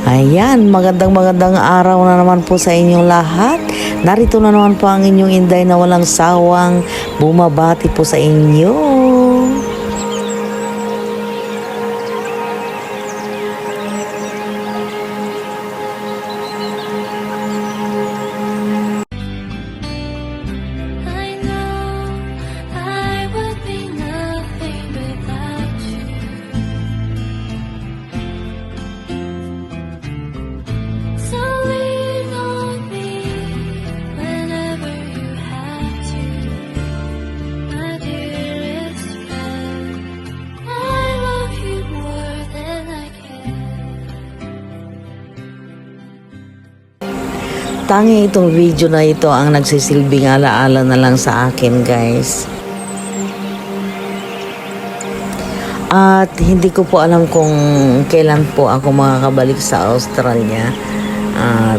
Ayan, magandang araw na naman po sa inyong lahat. Narito na naman po ang inyong Inday na walang sawang bumabati po sa inyo. I know I would be nothing without you. So lean on me whenever you have to, my dearest friend. I love you more than I can. Tanging itong video na ito ang nagsisilbing alaala na lang sa akin, guys. At hindi ko po alam kung kailan po ako makakabalik sa Australia. At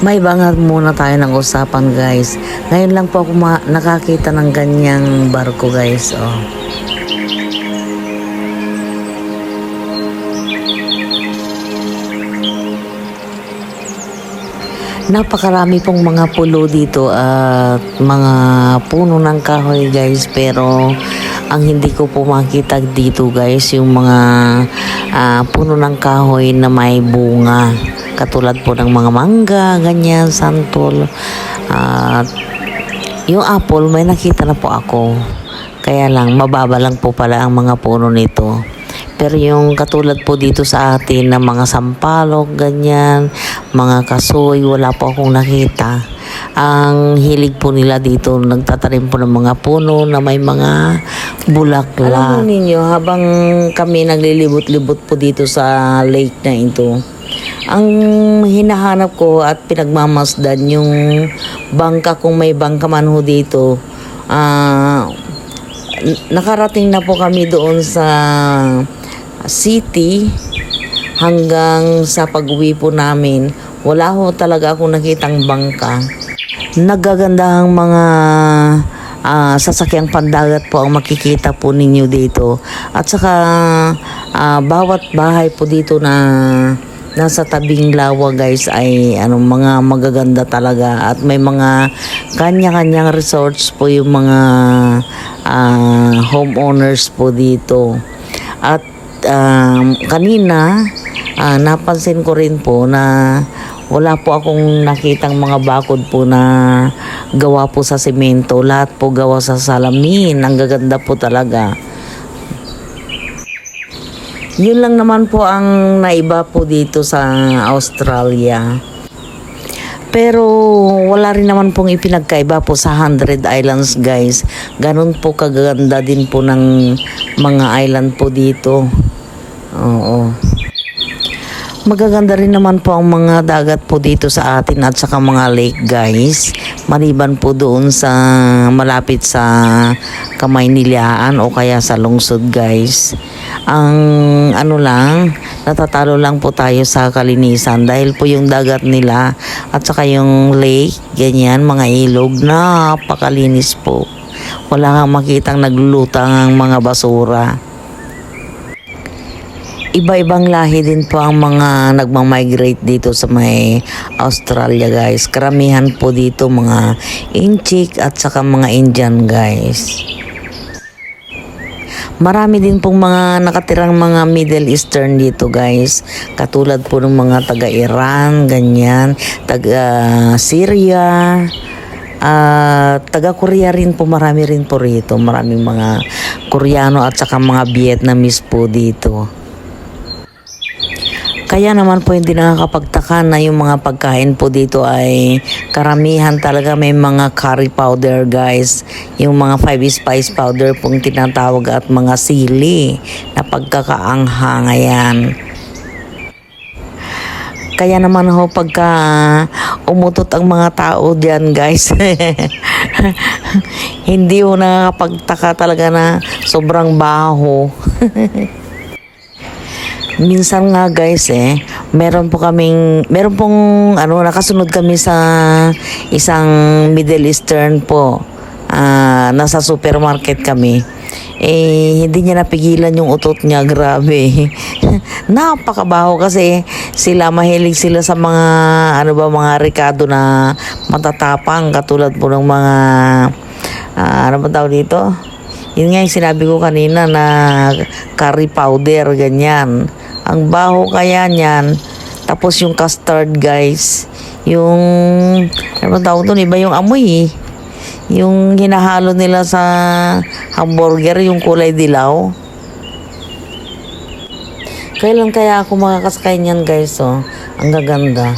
may bangat muna tayo ng usapan, guys. Ngayon lang po ako nakakita ng ganyang barko, guys. Oh. Napakarami pong mga pulo dito at mga puno ng kahoy, guys, pero ang hindi ko po makita dito, guys, yung mga puno ng kahoy na may bunga, katulad po ng mga mangga, ganyan, santol, at yung apple may nakita na po ako, kaya lang mababa lang po pala ang mga puno nito. Pero yung katulad po dito sa atin na mga sampalok, ganyan, mga kasoy, wala po akong nakita. Ang hilig po nila dito, nagtatanim po ng mga puno na may mga bulaklak. Alam mo ninyo, habang kami naglilibot-libot po dito sa lake na ito, ang hinahanap ko at pinagmamasdan yung bangka, kung may bangka man ho dito. Nakarating na po kami doon sa city, hanggang sa pag-uwi po namin wala ho talaga akong nakitang bangka. Nagagandahang mga sasakyang pandagat po ang makikita po ninyo dito, at saka bawat bahay po dito na nasa tabing lawa, guys, ay mga magaganda talaga, at may mga kanya-kanyang resorts po yung mga homeowners po dito. At kanina napansin ko rin po na wala po akong nakitang mga bakod po na gawa po sa semento, lahat po gawa sa salamin. Ang gaganda po talaga. Yun lang naman po ang naiba po dito sa Australia. Pero wala rin naman pong ipinagkaiba po sa 100 Islands, guys. Ganun po kaganda din po ng mga island po dito. Oo. Magaganda rin naman po ang mga dagat po dito sa atin at saka mga lake, guys. Maliban po doon sa malapit sa Kamaynilaan o kaya sa lungsod, guys. Ang natatalo lang po tayo sa kalinisan dahil po yung dagat nila at saka yung lake, ganyan, mga ilog, napakalinis po. Wala kang makitang naglulutang ang mga basura. Iba-ibang lahi din po ang mga nagmamigrate dito sa may Australia, guys. Karamihan po dito mga Inchik at saka mga Indian, guys. Marami din pong mga nakatirang mga Middle Eastern dito, guys. Katulad po ng mga taga-Iran, ganyan, taga-Syria, taga-Korea rin po, marami rin po rito. Maraming mga Koreano at saka mga Vietnamese po dito. Kaya naman po hindi nakakapagtaka na yung mga pagkain po dito ay karamihan talaga may mga curry powder, guys. Yung mga 5-spice powder pong tinatawag at mga sili na pagkakaanghang, ayan. Kaya naman ho pagka umutot ang mga tao diyan, guys, hindi ho nakakapagtaka talaga na sobrang baho. Minsan nga, guys, meron pong nakasunod kami sa isang Middle Eastern po. Nasa supermarket kami. hindi niya napigilan yung utot niya, grabe. Napakabaho kasi mahilig sila sa mga, mga Ricardo na matatapang, katulad po ng mga, ano ba tawag dito? Yun nga yung sinabi ko kanina na curry powder, ganyan. Ang baho kaya niyan. Tapos yung custard, guys. Yung, ano ba tawag doon? Iba yung amoy eh. Yung hinahalo nila sa hamburger, yung kulay dilaw. Kailan kaya ako makakasakay niyan, guys, oh? Ang gaganda.